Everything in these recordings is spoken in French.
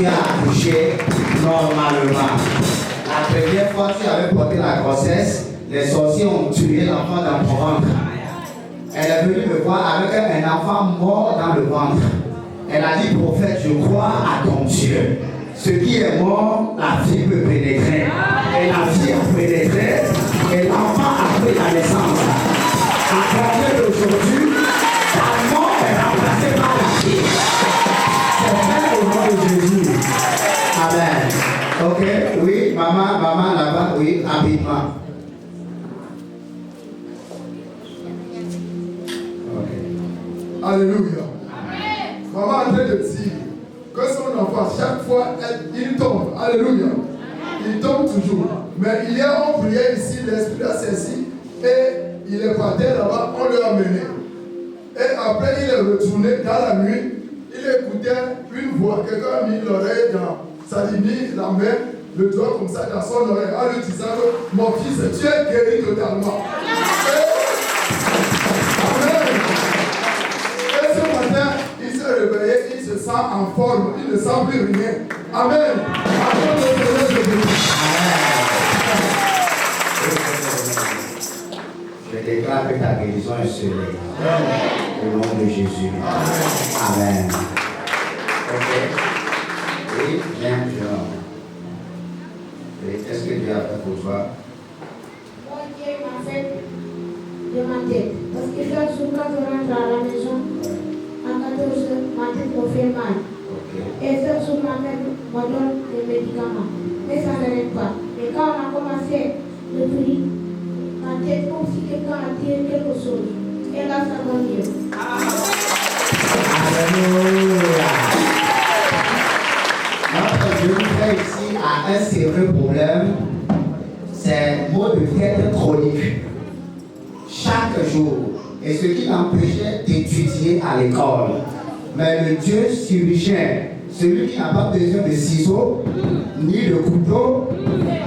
tu as accouché normalement. La première fois que tu avais porté la grossesse, les sorciers ont tué l'enfant dans ton ventre. Elle est venue me voir avec un enfant mort dans le ventre. Elle a dit, prophète, je crois à ton Dieu. Ce qui est mort, la fille peut pénétrer. Et la fille a pénétré, et l'enfant a pris la naissance. À partir d'aujourd'hui, ta mort est remplacée par la fille. C'est fait au nom de Jésus. Amen. Ok, oui, maman là-bas, oui, rapidement. Alléluia. Maman est en train de dire que son enfant, chaque fois, il tombe. Alléluia. Il tombe toujours. Mais il y a un prière ici, l'Esprit a saisi et il est parti là-bas, on l'a amené. Et après, il est retourné dans la nuit, il écoutait une voix. Quelqu'un a mis l'oreille dans sa limite, la main, le doigt comme ça dans son oreille, en lui disant que mon fils, tu es guéri totalement. Amen. Et ce matin, il s'est réveillé, il se sent en forme, il ne sent plus rien. Amen. Amen. Je déclare que ta guérison est scellée. Au nom de Jésus. Amen. Ok. Oui, viens, Jean. Qu'est-ce que Dieu a fait pour toi? Moi, Dieu m'a fait de ma tête. Parce que chaque jour, quand je rentre à la maison, à 14 heures, ma tête me fait mal. Et chaque jour, ma mère me donne des médicaments. Mais ça n'arrête pas. Et quand on a commencé le prix, ma tête, comme si quelqu'un a tiré quelque chose. Et là, ça va mieux. Alléluia. Notre Dieu fait ici a un sérieux problème. C'est maux de tête chronique. Chaque jour. Et ce qui l'empêchait d'étudier à l'école. Mais le Dieu chirurgien, celui qui n'a pas besoin de ciseaux, ni de couteau,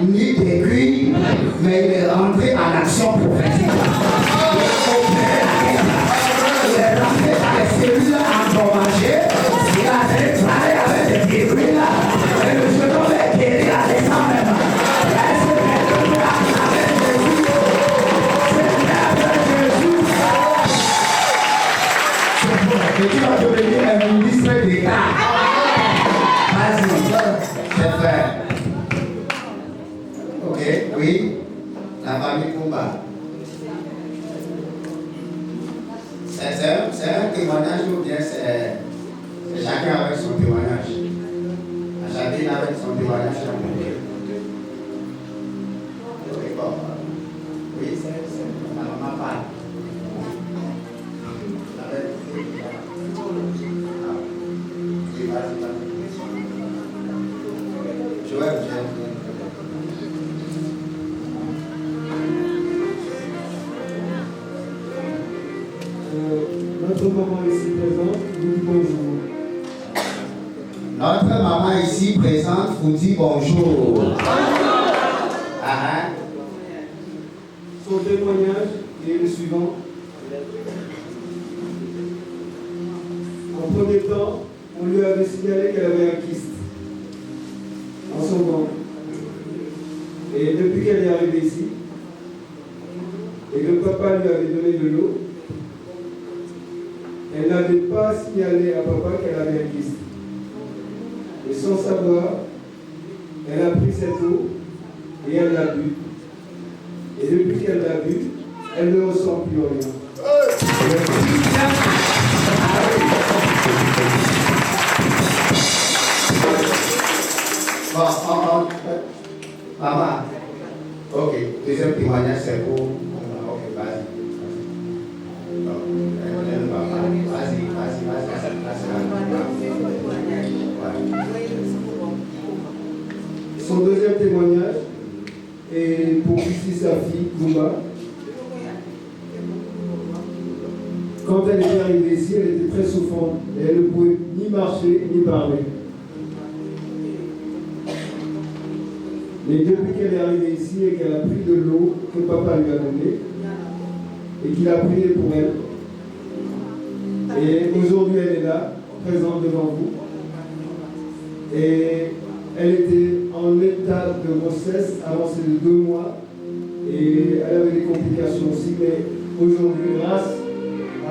ni d'aiguille, mais il est rentré en action prophétique. Il est rentré dans les cellules endommagées. Il a travaillé avec des aiguilles là. Et le genou est guéri à descendre même. Et tu vas devenir un ministre d'État. Vas-y, c'est fait. Ok, oui. La famille Kumba. C'est un témoignage ou bien c'est chacun avec son témoignage? Chacun avec son témoignage. Ok, bon. Oui, c'est la maman parle. Notre maman ici présente vous dit bonjour. Notre maman ici présente vous dit bonjour. Son témoignage est le suivant. En premier temps, on lui avait signalé qu'elle avait un kyste en son ventre. Et depuis qu'elle est arrivée ici, et que papa lui avait donné de l'eau, elle n'avait pas signalé à papa qu'elle avait un kyste. Et sans savoir, elle a pris cette eau et elle l'a bu. Et depuis qu'elle l'a bu, elle ne ressent plus rien. Bon, maman. Ok, deuxième témoignage c'est pour. Ok, vas-y. Son deuxième témoignage est pour ici sa fille, Kumba. Quand elle est arrivée ici, elle était très souffrante et elle ne pouvait ni marcher ni parler. Mais depuis qu'elle est arrivée ici et qu'elle a pris de l'eau que papa lui a donnée et qu'il a prié pour elle, et aujourd'hui elle est là, présente devant vous, Et elle était en état de grossesse, avancée de 2 mois. Et elle avait des complications aussi. Mais aujourd'hui, grâce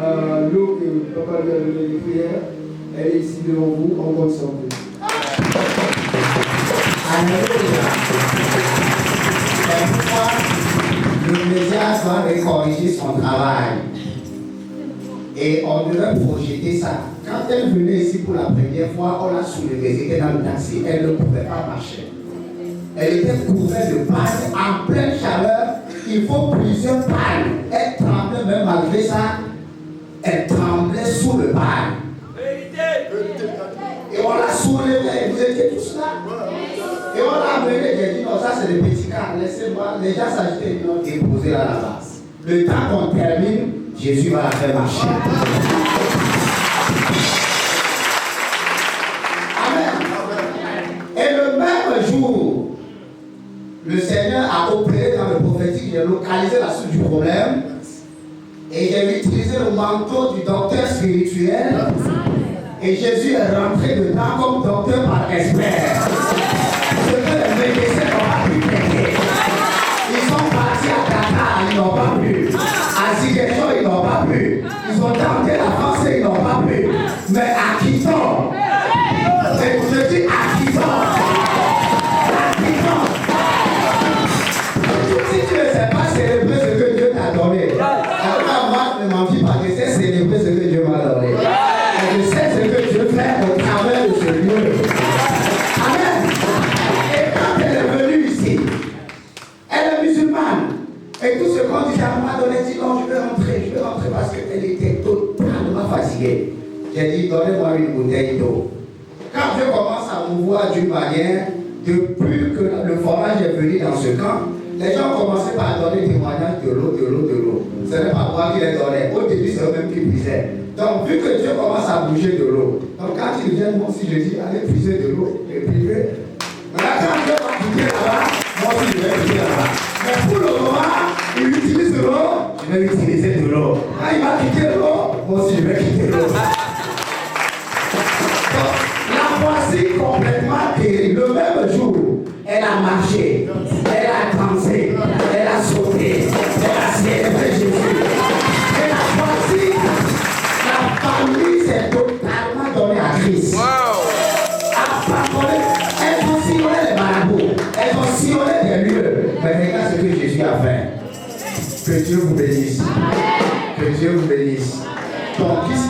à l'eau que papa lui a donné des prières, elle est ici devant vous en bonne santé. Alléluia. C'est pourquoi le média doit corriger son travail. Et on devrait projeter ça. Quand elle venait ici pour la première fois, on l'a soulevée, c'était dans le taxi, elle ne pouvait pas marcher. Elle était couverte de pannes, en pleine chaleur, il faut plusieurs pannes. Elle tremblait même malgré ça, elle tremblait sous le panne. Et on l'a soulevée, vous étiez tous là. Et on l'a amené, j'ai dit non, ça c'est des petits cas, laissez-moi, les gens s'agitaient, ils l'ont déposé là la base. Le temps qu'on termine, Jésus va la faire marcher. Amen. Et le même jour, le Seigneur a opéré dans le prophétique, j'ai localisé la source du problème et j'ai utilisé le manteau du docteur spirituel et Jésus est rentré dedans comme docteur par expert. Ce que les médecins n'ont pas pu traiter. Ils sont partis à Dakar, ils n'ont pas pu. À Ziguinchor, ils n'ont pas pu. Ils ont tenté la France et ils n'ont pas pu. Mais à Quito, je dis à Quito, si tu ne sais pas célébrer ce que Dieu t'a donné, alors moi, ne m'en dis pas, je sais célébrer ce que Dieu m'a donné. Et je sais ce que Dieu fait au travers de ce lieu. Amen. Et quand elle est venue ici, elle est musulmane. Et tout ce qu'on dit à m'a donné, dit non, je vais rentrer parce qu'elle était totalement fatiguée. J'ai dit, donnez-moi une bouteille d'eau. Quand je commence à me voir d'une manière, depuis que le forage est venu dans ce camp, les gens ont commencé par donner témoignage de l'eau. Ce n'est pas moi qui les donnais. Au début, c'est eux-mêmes qui puisaient. Donc, vu que Dieu commence à bouger de l'eau, donc quand ils viennent, moi aussi, je dis, allez puiser de l'eau et priver. Maintenant, quand Dieu va puiser là-bas, moi aussi, je vais puiser là-bas. Mais pour le moment, il utilise de l'eau, je vais utiliser de l'eau. Quand il va quitter l'eau, moi aussi, je vais quitter l'eau. Donc, la voici complètement guérie. Le même jour, elle a marché, elle a dansé, elle a sauté, elle a célébré Jésus. Et la voici, la famille s'est totalement donnée à Christ. Elles ont sillonné les marabouts, elles ont sillonné des lieux. Mais regarde ce que Jésus a fait. Que Dieu vous bénisse. Que Dieu vous bénisse. Ton fils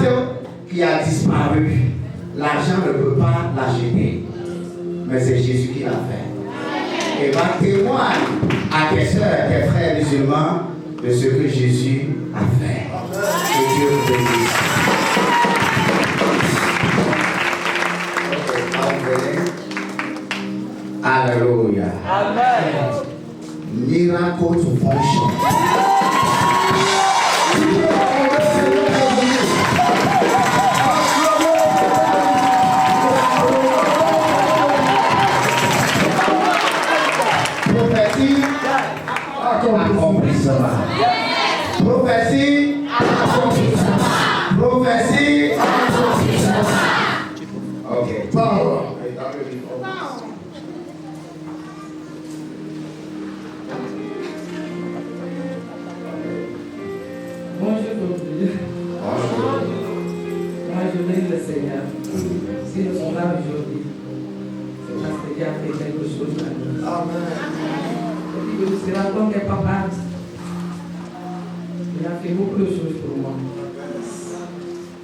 qui a disparu, l'argent ne peut pas l'acheter. Mais c'est Jésus qui l'a fait. Et va témoigner à tes soeurs, tes frères musulmans de ce que Jésus a fait. Que Dieu vous bénisse. Alléluia. Amen. Miracle to function. Prophétie, accomplissement. Prophétie, accomplissement. Prophétie, accomplissement. Ok. Power. Moi, je bénis le Seigneur. Si nous sommes là aujourd'hui, c'est parce que Dieu a fait quelque chose à nous. Amen. Je me suis rendu que papa, il a fait beaucoup de choses pour moi.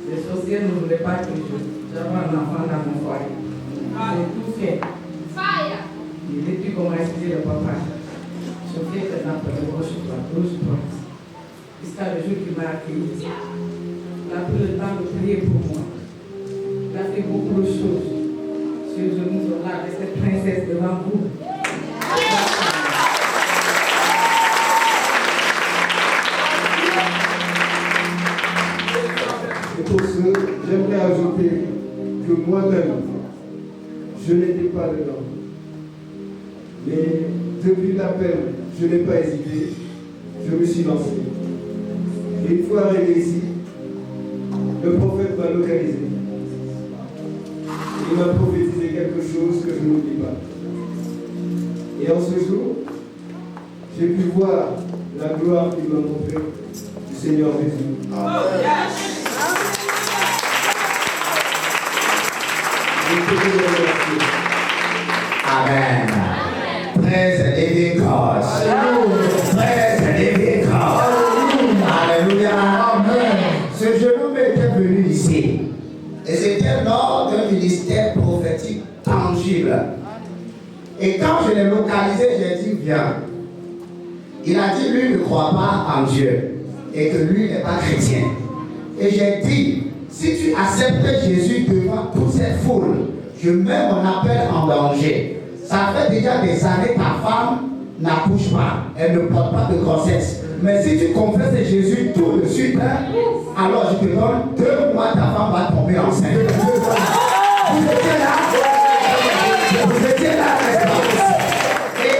Les sorcières ne voulaient pas que j'avais un enfant dans mon foyer. J'ai tout fait. Et depuis qu'on m'a expliqué le papa, je fais que dans le roche, jusqu'à le jour qu'il m'a accueilli. Il a pris le temps de prier pour moi. Il a fait beaucoup de choses. Je nous sommes là avec cette princesse devant vous. Et pour ce, j'aimerais ajouter que moi-même, je n'étais pas dedans. Mais depuis l'appel, je n'ai pas hésité. Je me suis lancé. Et une fois arrivé ici, le prophète m'a localisé. il m'a prophétisé quelque chose que je n'oublie pas. Et en ce jour, j'ai pu voir la gloire qu'il m'a montrée du Seigneur Jésus. Amen. Praise the living God. Praise the living God. Alléluia. Amen. Ce jeune homme était venu ici. Et c'était lors d'un ministère prophétique tangible. Et quand je l'ai localisé, j'ai dit viens. Il a dit lui ne croit pas en Dieu et que lui n'est pas chrétien. Et j'ai dit, si tu acceptes Jésus devant toute cette foule, je mets mon appel en danger. Ça fait déjà des années que ta femme n'accouche pas, elle ne porte pas de grossesse. Mais si tu confesses Jésus tout de suite, alors je te donne 2 mois, ta femme va tomber enceinte. Vous étiez là? Vous étiez là, n'est-ce pas? Et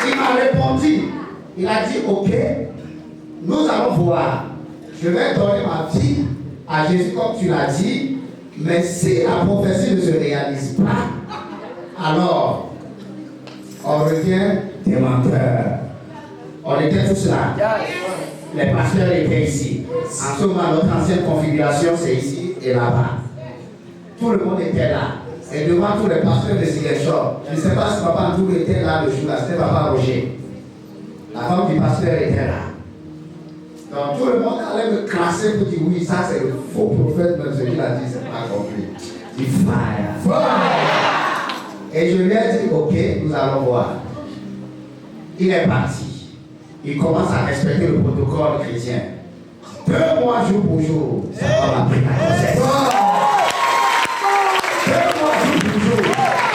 il m'a répondu, il a dit, ok, nous allons voir. Je vais donner ma vie à Jésus comme tu l'as dit, mais si la prophétie ne se réalise pas, alors on revient des menteurs. On était tous là. Les pasteurs étaient ici. En ce moment, notre ancienne configuration, c'est ici et là-bas. Tout le monde était là. Et devant tous les pasteurs de Sigeshore, je ne sais pas si Papa Antour était là le jour-là, c'était Papa Roger. La femme du pasteur était là. Donc tout le monde allait me classer pour dire oui, ça c'est le faux prophète, mais celui-là a dit, c'est pas compris. Il fire. Et je lui ai dit, ok, nous allons voir. Il est parti. Il commence à respecter le protocole chrétien. 2 mois jour pour jour, ça va m'appeler la grossesse. 2 mois jour pour jour,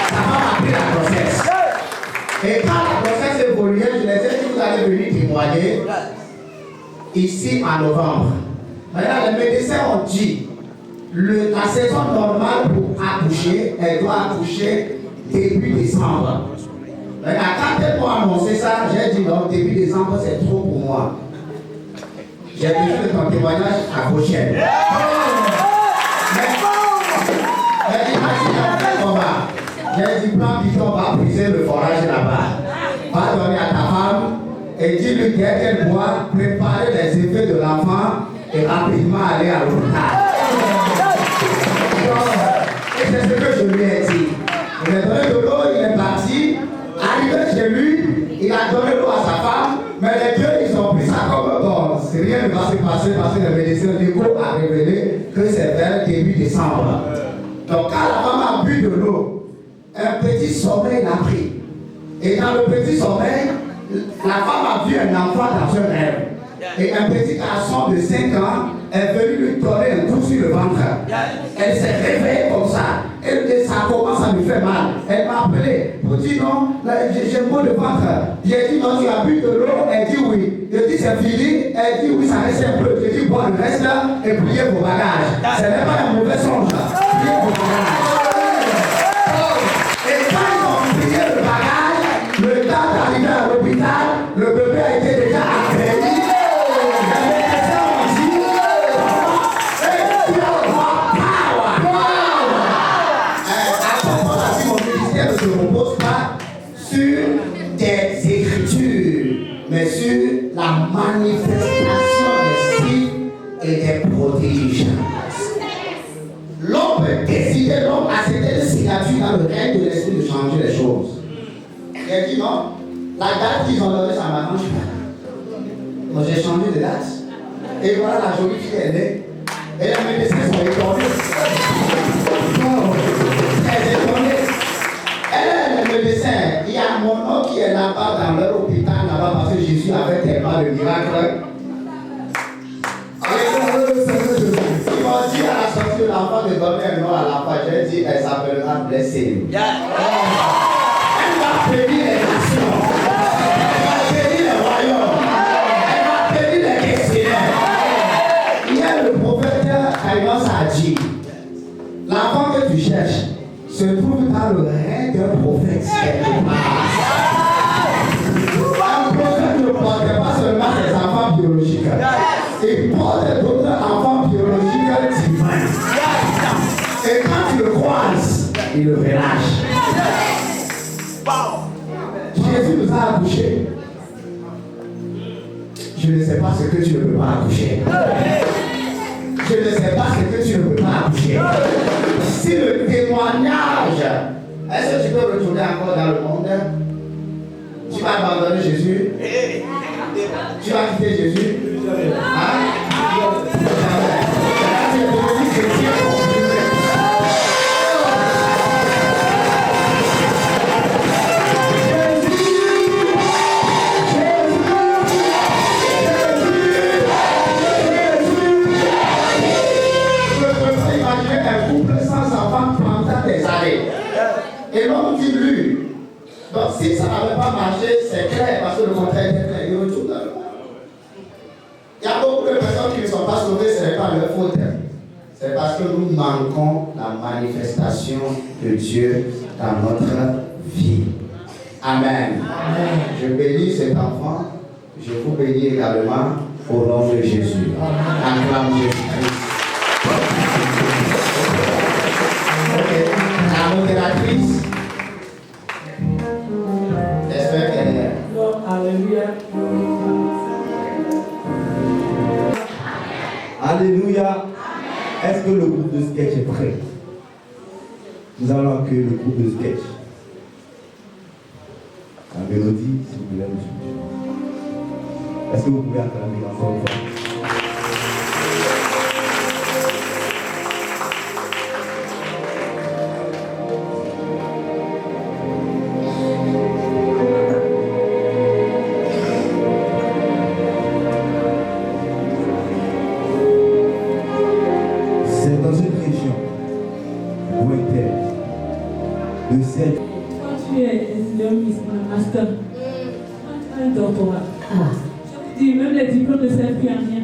ça va m'appeler la grossesse. Et quand la grossesse évoluait, je les ai dit, vous allez venir témoigner ici en novembre. Maintenant, les médecins ont dit, la saison normale pour accoucher, elle doit accoucher début décembre. Maintenant, quand elles m'ont annoncé ça, j'ai dit non, début décembre, c'est trop pour moi. J'ai besoin de ton témoignage à prochaine. J'ai dit, prends Bidon, va briser le forage là-bas. Va donner à ta femme et dis-lui dès qu'elle boit, préparer les effets de l'enfant et rapidement aller à l'hôpital. Et c'est ce que je lui ai dit. Il a donné de l'eau, il est parti. Arrivé chez lui, il a donné l'eau à sa femme, mais les deux, ils ont pris ça comme bon. Rien ne va se passer parce que le médecin l'écho a révélé que c'est vers début décembre. Donc quand la femme a bu de l'eau, un petit sommeil l'a pris. Et dans le petit sommeil, la femme a vu un enfant dans un rêve. Et un petit garçon de 5 ans est venu lui donner un coup sur le ventre. Elle s'est réveillée comme ça. Et ça commence à lui faire mal. Elle m'a appelé pour dire non, j'ai mal de ventre. J'ai dit non, tu as bu de l'eau. Elle dit oui. J'ai dit c'est fini. Elle dit oui, ça reste un peu. J'ai dit bon, le reste et pliez vos bagages. Ce n'est pas un mauvais songe. Pliez vos bagages. Et quand ils ont plié le bagage, le temps d'arriver à l'hôpital, le bébé a été déjà accueilli. Ne se repose pas sur des écritures, mais sur la manifestation des signes et des prodiges. L'homme peut décider, l'homme a cette signature dans le règne de l'esprit de changer les choses. Il a dit non, la date qu'ils ont donnée, ça m'arrange pas. Donc j'ai changé de date. Et voilà, la jolie fille est née. Et les médecins sont étonnés. Très étonnés. Elle est le médecin. Il y a mon nom qui est là-bas dans leur hôpital, là-bas, parce que Jésus a fait tellement de miracles. Ils m'ont dit à la sortie de l'enfant de donner un nom à l'enfant. J'ai dit, elle s'appellera Blessée. Elle va bénir les nations. Elle va bénir les royaumes. Elle va bénir les questionnaires. Hier, le prophète Aïmos a dit, l'enfant que tu cherches se trouve dans le règne d'un prophète quelque part. Un prophète ne porte pas seulement ses enfants biologiques. Il porte d'autres enfants biologiques divins. Et quand tu le croises, il le relâche. Jésus nous a accouchés. Je ne sais pas ce que tu ne peux pas accoucher. Je ne sais pas ce que tu ne peux pas accoucher. Si le témoignage, est-ce que tu peux retourner encore dans le monde? Tu vas abandonner Jésus? Tu vas quitter Jésus? Hein? Et l'homme dit lui. Donc si ça n'avait pas marché, c'est clair, parce que le contraire est clair. Il retourne dans le monde. Il y a beaucoup de personnes qui ne sont pas sauvées, ce n'est pas leur faute. C'est parce que nous manquons la manifestation de Dieu dans notre vie. Amen. Amen. Je bénis cet enfant. Je vous bénis également au nom de Jésus. Acclame Jésus-Christ. La modératrice, j'espère qu'elle est là. Alléluia. Alléluia. Est-ce que le groupe de sketch est prêt? Nous allons accueillir le groupe de sketch. La mélodie, s'il vous plaît, monsieur. Est-ce que vous pouvez acclamer encore une fois? Quand tu es étudiant master, quand tu as un doctorat, tu dis même les diplômes ne servent plus à rien.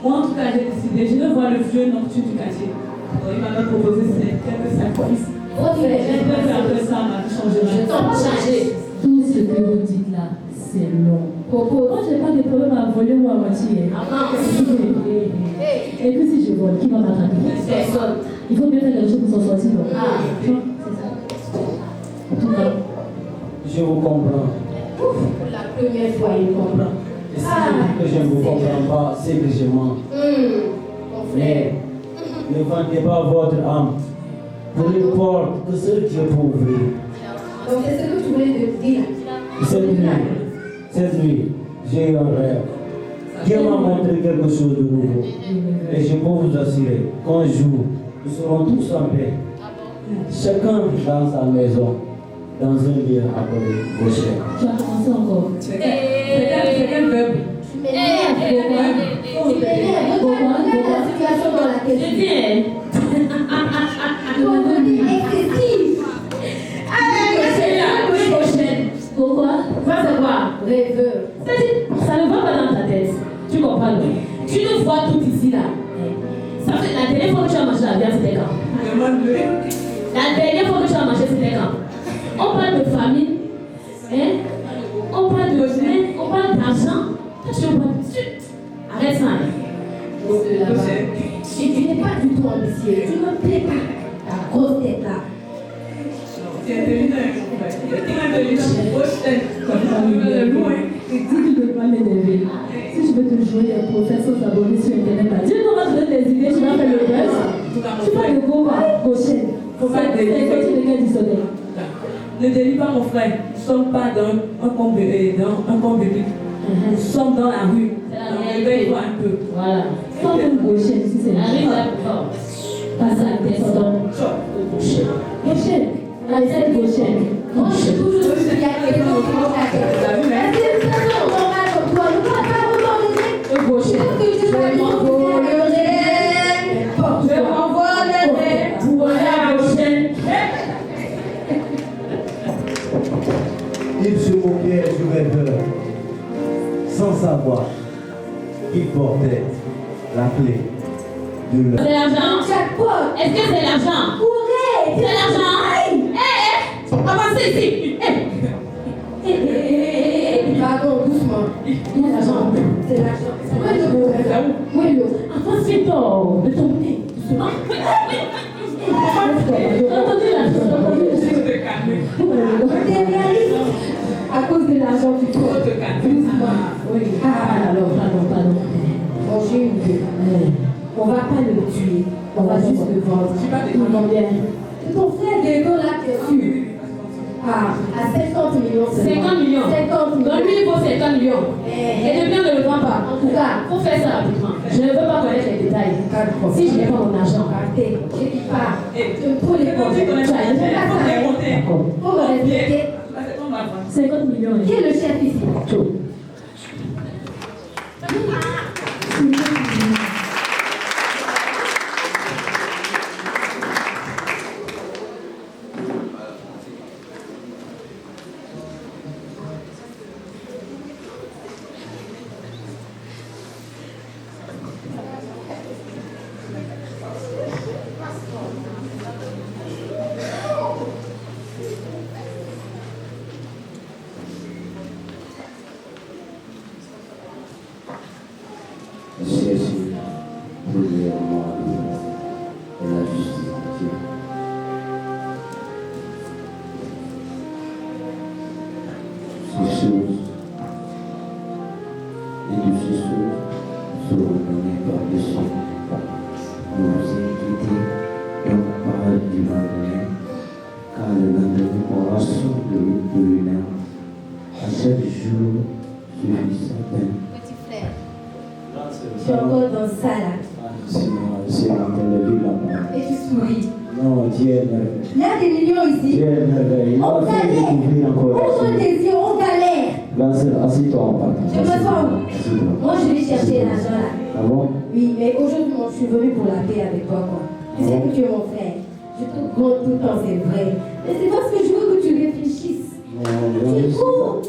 Moi en tout cas j'ai décidé, je veux voir le vieux nocturne du quartier. Donc il m'a proposé quelques sacrifices. J'ai fait après ça, m'a changé. Tout ce que vous dites là, c'est long. Moi j'ai pas de problème à voler ou à moitié. Et puis si je vole, qui va m'attraper? Personne. Il faut bien faire quelque chose pour s'en sortir. C'est ça. En tout cas, Je vous comprends. Pour la première fois, il comprend. Et si je dis que je ne vous comprends pas, c'est que je mens. Mon frère. Ne vendez pas votre âme pour une porte que seul Dieu peut ouvrir. Donc c'est ce que tu voulais dire. Cette nuit, j'ai eu un rêve. Dieu m'a montré quelque chose de nouveau. Et je peux vous assurer qu'un jour, nous serons tous en paix. Chacun dans sa maison, dans un lieu appelé Goshen. tu as commencé encore. C'est quel verbe? Tu m'énerves. Regarde la situation dans laquelle tu es. Tu vas devenir excessif. Pourquoi? Va savoir, rêveur. Ça ne va pas dans ta tête. Tu comprends? Tu nous vois tout ici là. Ça fait la dernière fois que tu as mangé la viande, c'était quand? Demande-le. La dernière fois que tu as mangé, c'était quand? On parle de famille, hein? On parle de rien, on parle d'argent. Toi, tu parles de suite. Arrête ça. Hein? Tu n'es pas du tout ambitieux. Tu ne me plais pas. Ta grosse tête là. Tu es intelligent. Tu es intelligent. Si tu ne veux pas m'énerver, si je veux te jouer un professeur s'abonner sur Internet, tu veux comment te donner des idées, tu vas faire le buzz. Tu parles de Goshen. Faut pas C'est délirer. le gars du soleil. Ne délie pas mon frère. Nous ne sommes pas dans un camp public. Nous sommes dans la rue. Donc réveille-toi un peu. Voilà. Sans comme Goshen, si c'est Arrive là. pas ça, descendant. Goshen. Allez, c'est Goshen. Moi, je suis toujours il y a quelqu'un qui prend la tête. C'est une personne normale comme toi. Ne pas regarder. Goshen. Que je vais m'envoler. Je m'envoler. Voilà, Goshen. Il se moquait du rêveur, sans savoir qu'il portait la clé de leur. C'est l'argent. Jackpot. Est-ce que c'est l'argent? Courez. C'est l'argent. Avancez ici. Pardon, doucement. Il y a l'argent. C'est l'argent. Où est l'eau? Où est l'eau? Avance vite, de ton côté. Doucement. Entendu l'argent. On va juste le vendre. Combien? Ton frère Grégo l'a perçu. À 50 millions. 50 millions. 50 millions. Donc lui, il vaut 50 millions. Et le bien ne le vend pas. En tout cas, il faut faire ça rapidement. Je ne veux pas connaître les détails. Si je n'ai pas mon argent. Arrêtez. Je ne dis pas. Pour les compter. On va compter. On va respecter. 50 millions. Qui est le chef ici? Chercher premièrement la justice de Dieu. Ces choses et de ces choses seront données par-dessus. Vous vous inquiétez donc pas du lendemain, car le lendemain aura son de lui-même. À chaque jour suffit sa peine. Tu es encore dans ça là. C'est l'intérieur là-bas. Et tu souris. Non, Dieu est merveilleux. Il y a des millions ici. Dieu est merveilleux. Il On m'a fait galère. découvrir encore. On donne des yeux, on galère. Là, assieds-toi en partant. Je m'assois où? Assieds-toi. Moi je vais chercher l'argent là. Ah bon? Oui, mais aujourd'hui moi, je suis venue pour la paix avec toi quoi. Tu sais que tu es mon frère. Je te compte tout le temps, c'est vrai. Mais c'est parce que je veux que tu réfléchisses. Tu cours.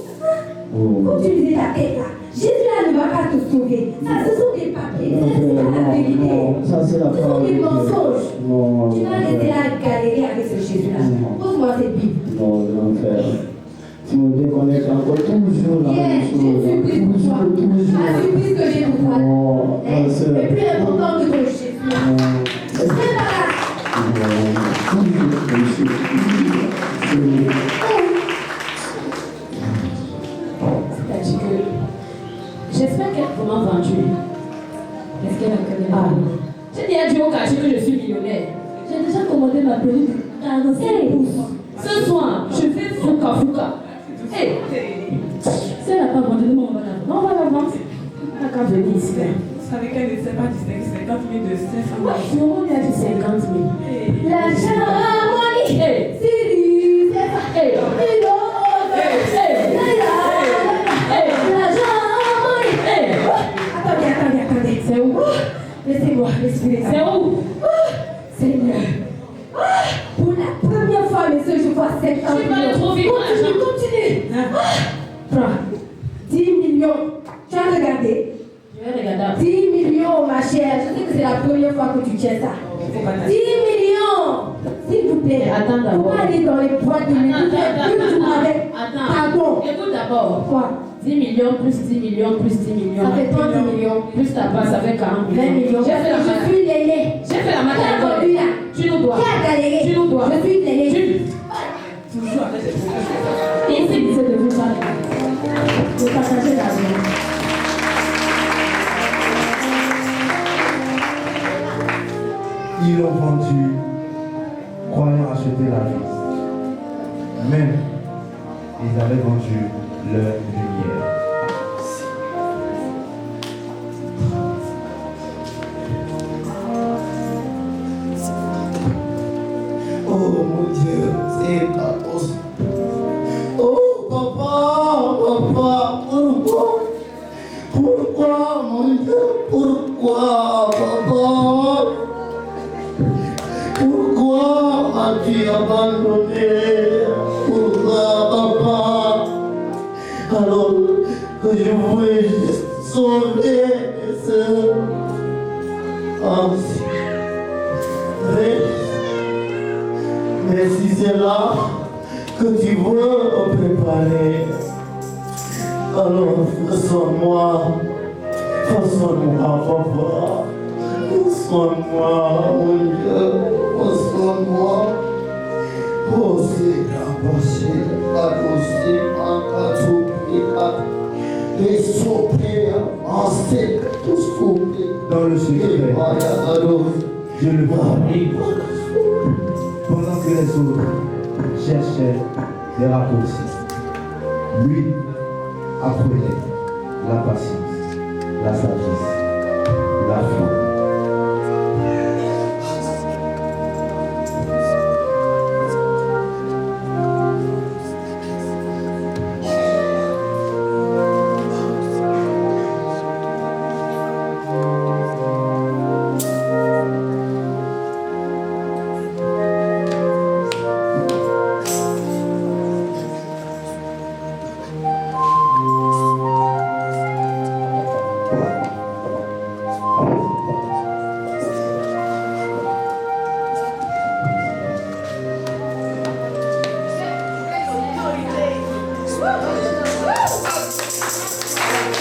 Faut utiliser ta tête là. Jésus là ne va pas te sauver. Ça, ce sont des papiers. C'est pas la vérité. Ça, c'est la Ce sont parole de des Dieu. mensonges. Non, Tu vas rester là à galérer avec ce Jésus là. Pose-moi cette Bible. non, frère. Tu me déconnectes encore toujours la même J'ai chose. une surprise pour toi. La surprise que j'ai pour toi. Non, c'est est plus important que ton Jésus. C'est pas là. C'est-à-dire que j'espère qu'elle est vraiment vendue. Est-ce qu'elle a connaît? J'ai dit à Dieu au quartier que je suis millionnaire. J'ai déjà commandé ma perruque 45 pouces. Ce soir, je fais fouca fouca. Hey! Si elle n'a pas vendu, on va la vendre. On va la vendre. Elle n'a qu'à venir ici. Vous savez qu'elle ne sait pas distinguer 50 000 de 500 000. Ouais, on lui a dit 50 000. L'argent, money. Hey! C'est du, c'est pas. Hey! Attendez. C'est où? Laissez-moi respirer. C'est où? Seigneur. Pour la première fois, messieurs, je vois 50 millions. Tu vas le trouver, Continue. Prends. 10 millions. Tu as regardé? Je vais regarder. 10 millions, ma chère. Je sais que c'est la première fois que tu tiens ça. 10 millions. S'il vous plaît. Attends d'abord. Faut pas aller dans les boîtes de nuit. Attends. Pardon. Écoute d'abord. Quoi? 10 millions plus 10 millions plus 10 millions. Ça fait 30 millions. Plus ta part, ça fait 40 millions. 20 millions. J'ai fait la Je suis l'aîné. J'ai fait la maths à l'école. Aujourd'hui, là. Tu nous dois. Qui a galéré? Tu nous dois. Je suis l'aîné. Toujours avec ses professeurs. Ici, c'est de vous parler. De partager la vie. Ils l'ont vendu, croyant acheter la vie. Même, ils avaient vendu leur lumière. Oh mon Dieu, c'est pas possible. Oh papa, pourquoi mon Dieu, pourquoi papa? Pourquoi m'as-tu abandonné? Pourquoi papa? Alors que je voulais juste sauver mes soeurs. Ah, mais si c'est là que tu veux me préparer, alors façonne-moi, papa, façonne-moi, mon Dieu, façonne-moi. Oh, c'est rapproché, pas et sauter en sec, tout sauter. Dans le secret, Je le vois. Pendant que les autres cherchaient des raccourcis, lui apprenait la patience, la sagesse, la foi.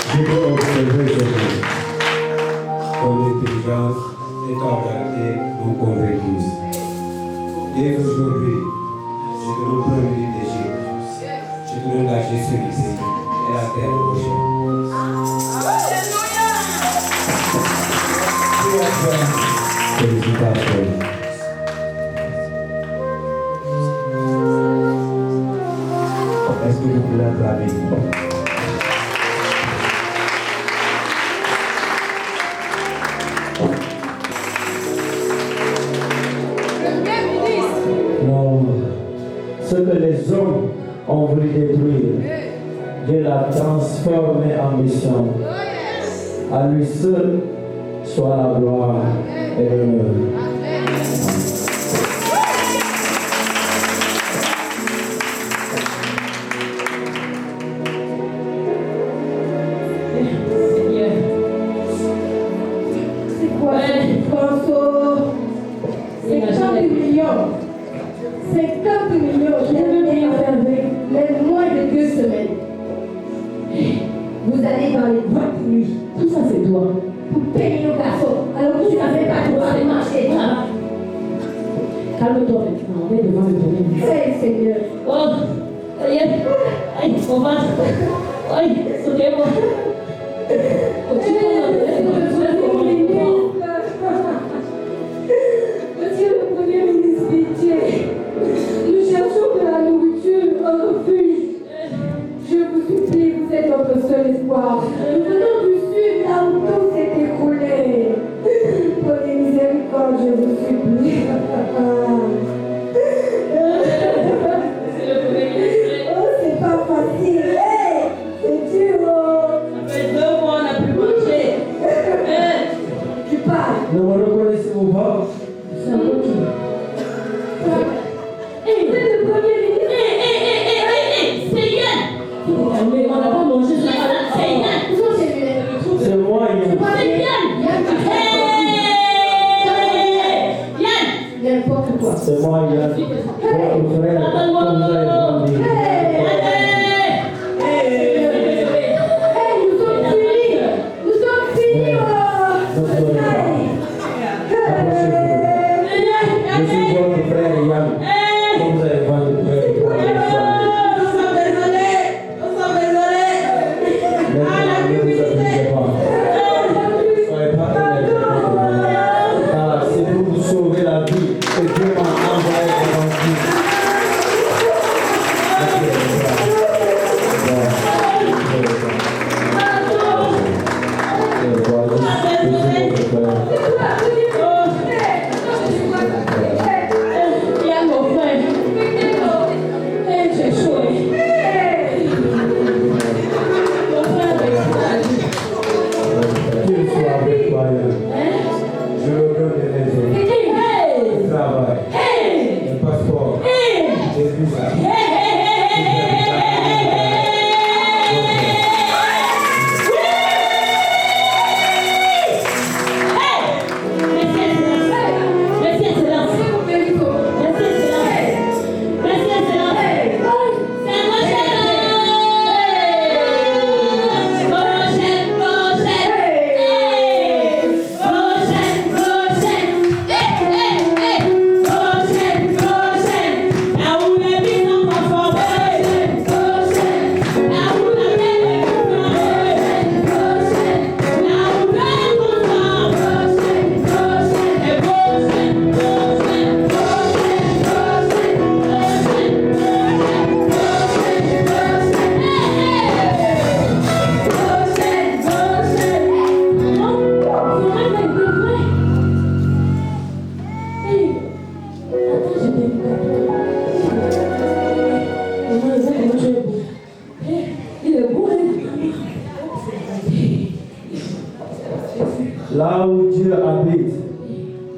Je peux observer aujourd'hui ton intelligence et ta volonté m'ont convaincu. Dès aujourd'hui, je te donne premier d'Égypte. Je te donne la gestion ici et la terre prochaine. Félicitations. Est-ce que vous pouvez acclamer? Non, ce que les hommes ont voulu détruire, Dieu l'a transformé en mission. À lui seul soit la gloire et l'honneur. C'est quoi François 50 millions. 50 millions, j'ai rien fait, mais moins de 2 semaines. Vous allez dans les boîtes de nuit. Tout ça, c'est toi. Pour payer nos garçons. Alors que tu n'avais pas droit de marcher. Calme-toi maintenant, on est devant le domaine. Hey Seigneur. Oh, aïe, aïe, mon ventre. Aïe, souviens-moi. Monsieur le Premier ministre Pitié, nous cherchons de la nourriture, un refuge. Je vous supplie, vous êtes notre seul espoir. Nous venons du sud, là où tout s'est écroulé. Prenez miséricorde, je vous supplie. Oh, c'est pas facile. Hey, c'est dur. Oh. Ça fait 2 mois, on n'a plus mangé. Tu parles. Ne me reconnaissez-vous pas? C'est un peu qui? Hey, vous êtes le Premier ministre. C'est Yann. On n'a pas mangé ça. C'est Yann. Vous êtes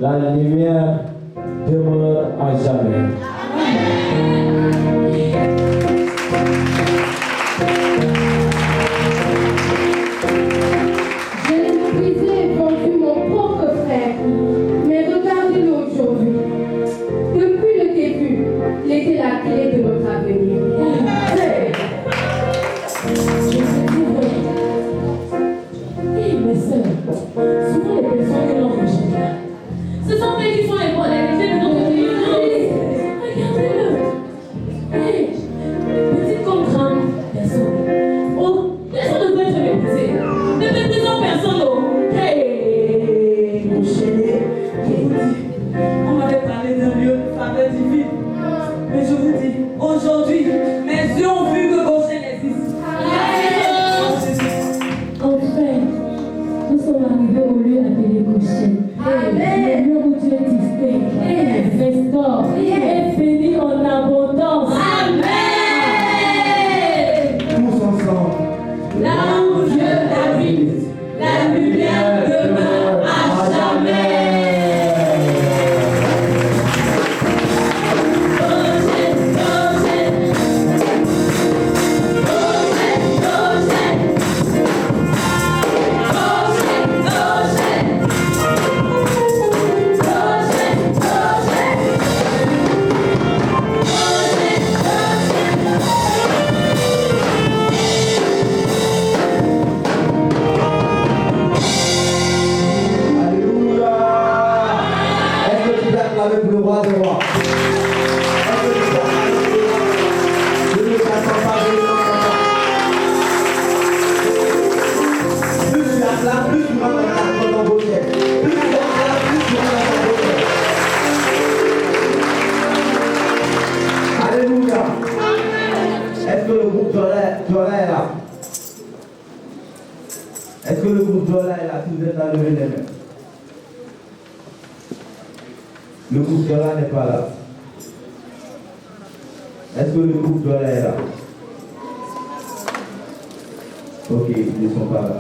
La lumière demeure à jamais. Je l'ai méprisé et vendu mon propre frère. Mais regardez-le aujourd'hui. Depuis le début, il était la clé de notre avenir. Mes sœurs, souvent les personnes que l'on rejette, ce sont eux qui sont les bonnes, les clés de notre vie. Regardez-le. Hey, petite comme grande personne. Oh, personne ne peut être méprisé. Ne méprisons personne. Oh. Hey, mon chéri. On m'avait parlé d'un lieu de faveur divine. Mais je vous dis, aujourd'hui, mes yeux ont vu que Goshen existe. Enfin, nous sommes arrivés au lieu appelé Goshen. Le lieu où Dieu distingue, restaure et bénit en abondance. Amen. Tous ensemble. Là où Dieu habite, la lumière demeure à jamais. Alléluia. Est-ce que tu acclames pour le roi des rois? Est-ce que tu acclames pour le roi des rois? Je ne t'attends pas, je ne t'attends pas. Plus tu acclames, plus tu rentres dans ton beauté. Plus tu acclames, plus tu rentres dans ton beauté. Alléluia. Est-ce que le groupe Jola est là? Est-ce que le groupe Jola est là? Si vous êtes là, levez les mains. Le groupe Jola n'est pas là. Est-ce que le groupe Jola est là? Ok, ils ne sont pas là.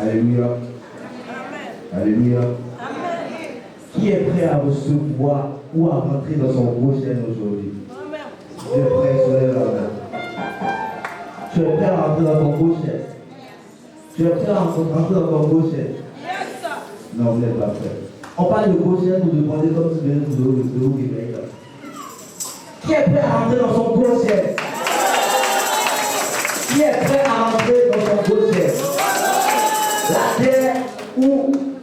Alléluia. Alléluia. Qui est prêt à recevoir ou à rentrer dans son prochain aujourd'hui? Tu es prêt, soulève la main. Tu es prêt à rentrer dans ton prochain? Tu es prêt à rentrer dans ton prochain? Non, vous n'êtes pas prêt. On parle de prochain, vous demandez comme si vous venez de vous réveiller. Qui est prêt à rentrer dans son prochain? Qui est prêt à rentrer dans son prochain? La terre où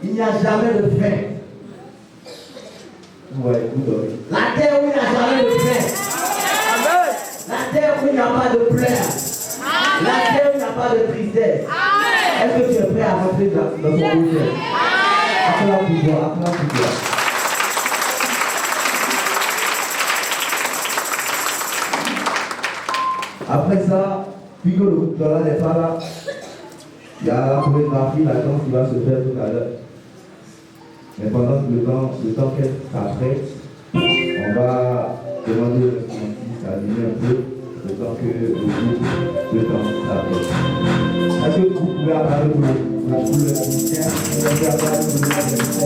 il n'y a jamais de fin. Ouais, vous dormez. La terre où il n'y a jamais de fin. La terre où il n'y a pas de pleurs. La terre où il n'y a pas de tristesse. Est-ce que tu es prêt à rentrer dans son projet? Acclame pour toi, acclame pour toi. Après ça, puis que le groupe Jola n'est pas là, il y a la chorégraphie, la danse qui va se faire tout à l'heure. Mais pendant le temps qu'elle s'apprête, on va demander au instrumentiste à venir un peu le temps que le groupe s'apprête. Est-ce que le groupe pouvait appeler pour le musicien? Est-ce que vous pouvez appeler pour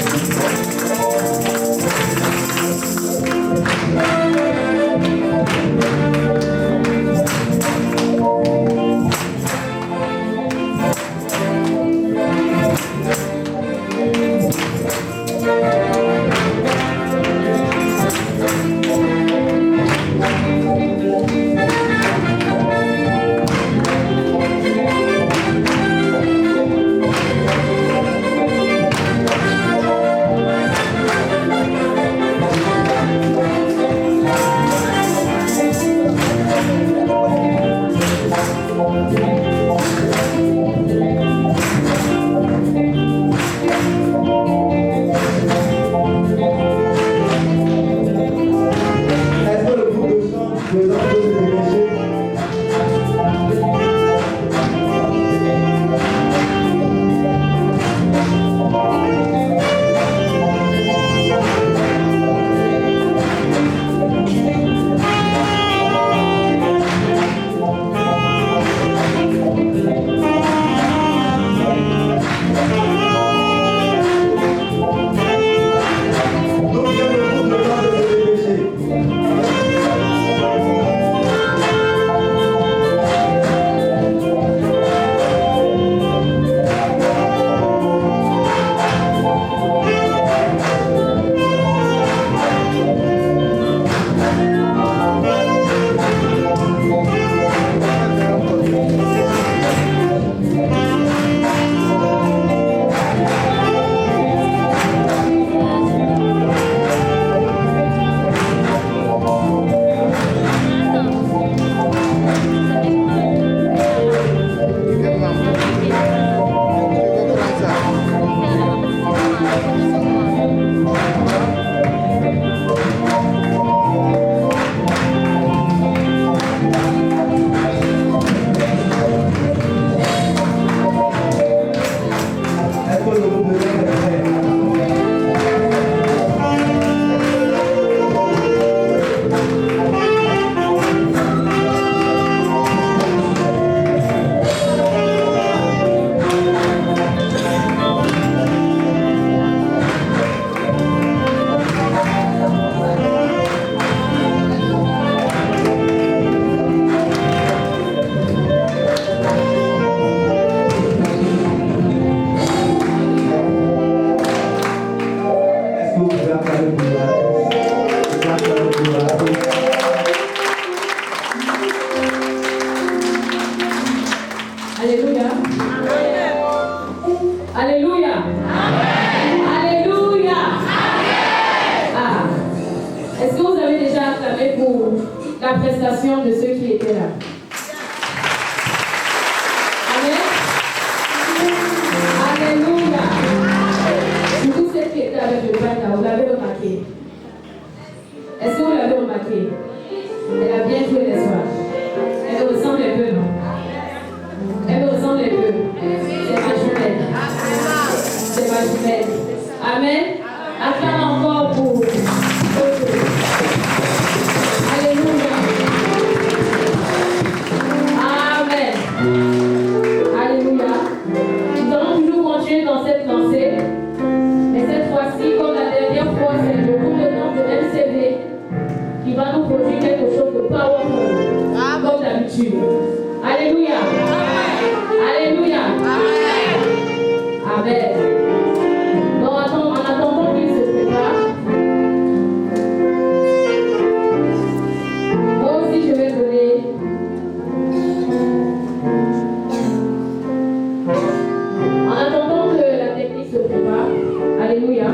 la prestation de ceux qui étaient là. Amen. Alléluia. Du coup, celle qui était avec le pain là, vous l'avez remarqué. Est-ce que vous l'avez remarqué? Elle a bien joué, n'est-ce pas? Elle me ressemble un peu, non? Elle me ressemble un peu. C'est ma jumelle. C'est ma jumelle. Amen. Acclame encore pour. Alléluia. Amen. Alléluia. Nous allons toujours continuer dans cette lancée. Mais cette fois-ci, comme la dernière fois, c'est le groupe de nom de MCV qui va nous produire quelque chose de powerful, comme d'habitude. Alléluia. Alléluia. Amen. Donc, en attendant qu'il se prépare, moi aussi je vais donner. En attendant que la technique se prépare, alléluia.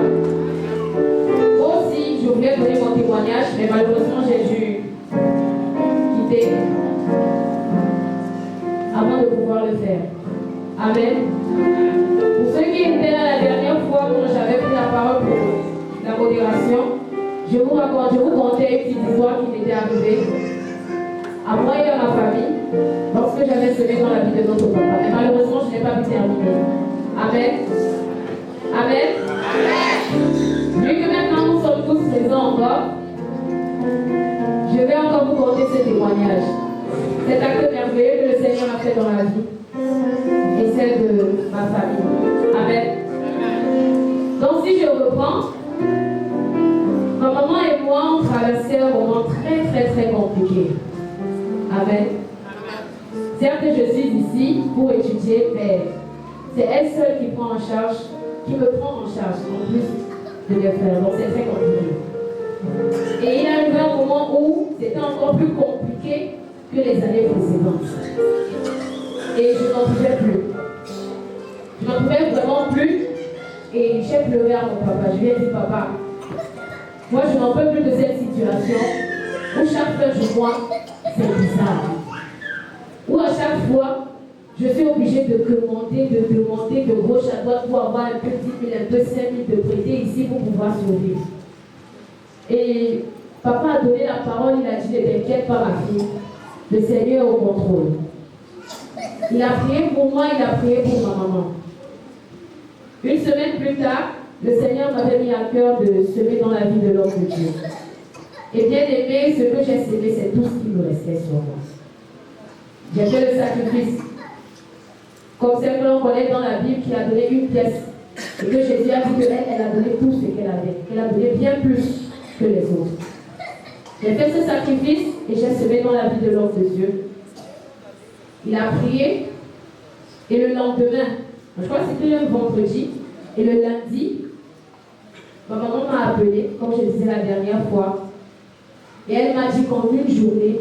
Moi aussi je voulais donner mon témoignage, mais malheureusement j'ai dû quitter avant de pouvoir le faire. Amen. Pour ceux qui étaient là la dernière fois quand j'avais pris la parole pour la modération, je vous contais une petite histoire qui m'était arrivée à moi et à ma famille lorsque j'avais semé dans la vie de notre papa. Mais malheureusement, je n'ai pas pu terminer. Amen. Amen. Vu que maintenant nous sommes tous présents encore, je vais encore vous conter ce témoignage. Cet acte merveilleux que le Seigneur a fait dans la vie et celle de ma famille. Amen. Donc si je reprends, ma maman et moi on traversait un moment très compliqué. Amen. Certes, je suis ici pour étudier, mais c'est elle seule qui prend en charge, qui me prend en charge en plus de mes frères. Donc c'est très compliqué. Et il est arrivé un moment où c'était encore plus compliqué que les années précédentes. Et je n'en pouvais plus. Je n'en pouvais vraiment plus. Et j'ai pleuré à mon papa. Je lui ai dit, papa, moi je n'en peux plus de cette situation où chaque fois je vois, c'est bizarre. Où à chaque fois, je suis obligée de demander de gauche à droite pour avoir un peu 10 000, un peu 5 000 de prêter ici pour pouvoir survivre. Et papa a donné la parole, il a dit, ne t'inquiète pas ma fille, le Seigneur est au contrôle. Il a prié pour moi, il a prié pour ma maman. Une semaine plus tard, le Seigneur m'avait mis à cœur de semer dans la vie de l'homme de Dieu. Et bien aimé, ce que j'ai semé, c'est tout ce qui me restait sur moi. J'ai fait le sacrifice. Comme celle que l'on connaît dans la Bible qui a donné une pièce. Et que Jésus a dit qu'elle a donné tout ce qu'elle avait. Elle a donné bien plus que les autres. J'ai fait ce sacrifice et j'ai semé dans la vie de l'homme de Dieu. Il a prié et le lendemain, je crois que c'était un vendredi, et le lundi, ma maman m'a appelé, comme je disais la dernière fois, et elle m'a dit qu'en une journée,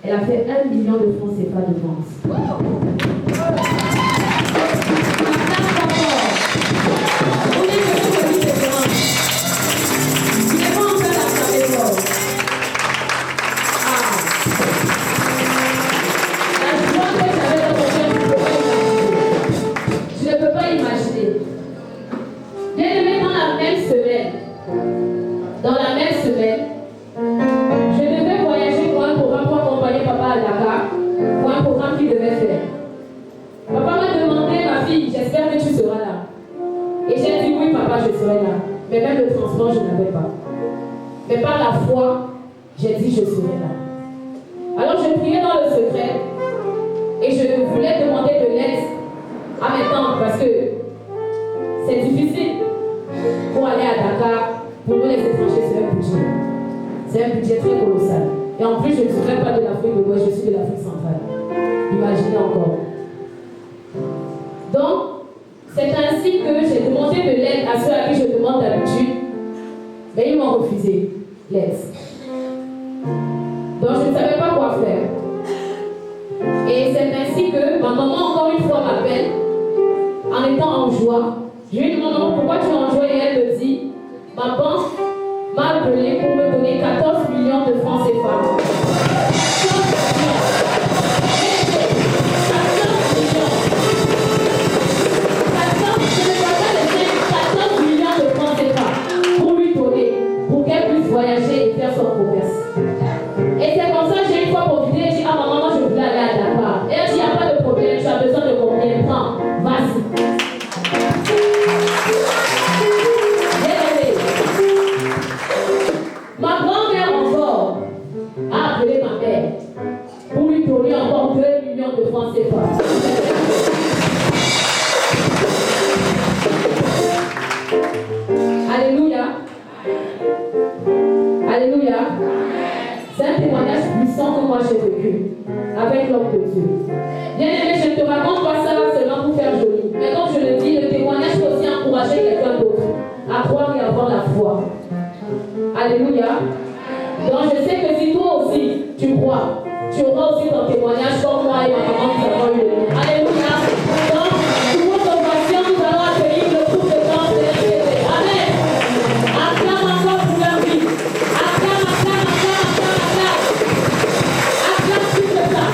elle a fait 1 million de francs CFA de vente. Dans la même semaine, je devais voyager pour un programme pour accompagner papa à Dakar, pour un programme qu'il devait faire. Papa m'a demandé, ma fille, j'espère que tu seras là. Et j'ai dit oui papa, je serai là. Mais même le transport, je n'avais pas. Mais par la foi, j'ai dit je serai là. Alors je priais dans le secret et je voulais demander de l'aide à mes tantes parce que c'est difficile pour aller à Dakar. Pour nous les étrangers, c'est un budget. C'est un budget très colossal. Et en plus, je ne suis même pas de l'Afrique de l'Ouest, je suis de l'Afrique centrale. Imaginez encore. Donc, c'est ainsi que j'ai demandé de l'aide à ceux à qui je demande d'habitude. Mais ils m'ont refusé l'aide. Donc, je ne savais pas quoi faire. Et c'est ainsi que ma maman, encore une fois, m'appelle en étant en joie. Je lui demande, maman, pourquoi tu es en joie? Et elle me dit, ma banque m'a appelé pour me donner 14 millions de francs CFA. appeler ma mère pour lui donner encore 2 millions de francs CFA. Alléluia. Alléluia. C'est un témoignage puissant que moi j'ai vécu avec l'homme de Dieu. Bien aimé, je ne te raconte pas ça seulement pour faire joli. Mais comme je le dis, le témoignage peut aussi encourager quelqu'un d'autre à croire et à avoir la foi. Alléluia. Donc je sais que si toi aussi tu crois, tu auras aussi ton témoignage comme moi et ma maman qui avons eu le mien. Alléluia. Donc, pour votre ovation, nous allons accueillir le groupe de danse de l'NCT. Amen. Acclame encore pour leur vie. Acclame, acclame, acclame, acclame, acclame. Acclame plus que ça.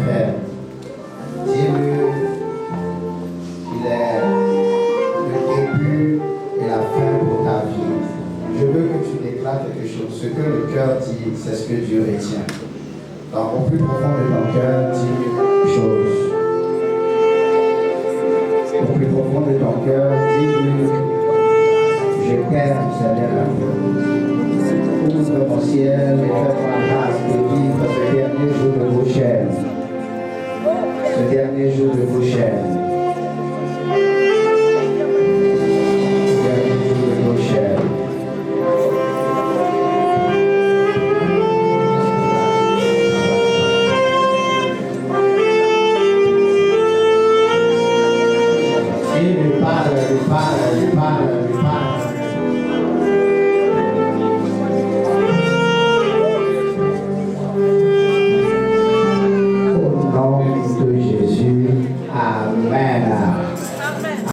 Père. Dis-lui qu'il est le début et la fin pour ta vie. Je veux que tu déclares quelque chose. Ce que le cœur dit, c'est ce que Dieu retient. Donc, au plus profond de ton cœur, dis-lui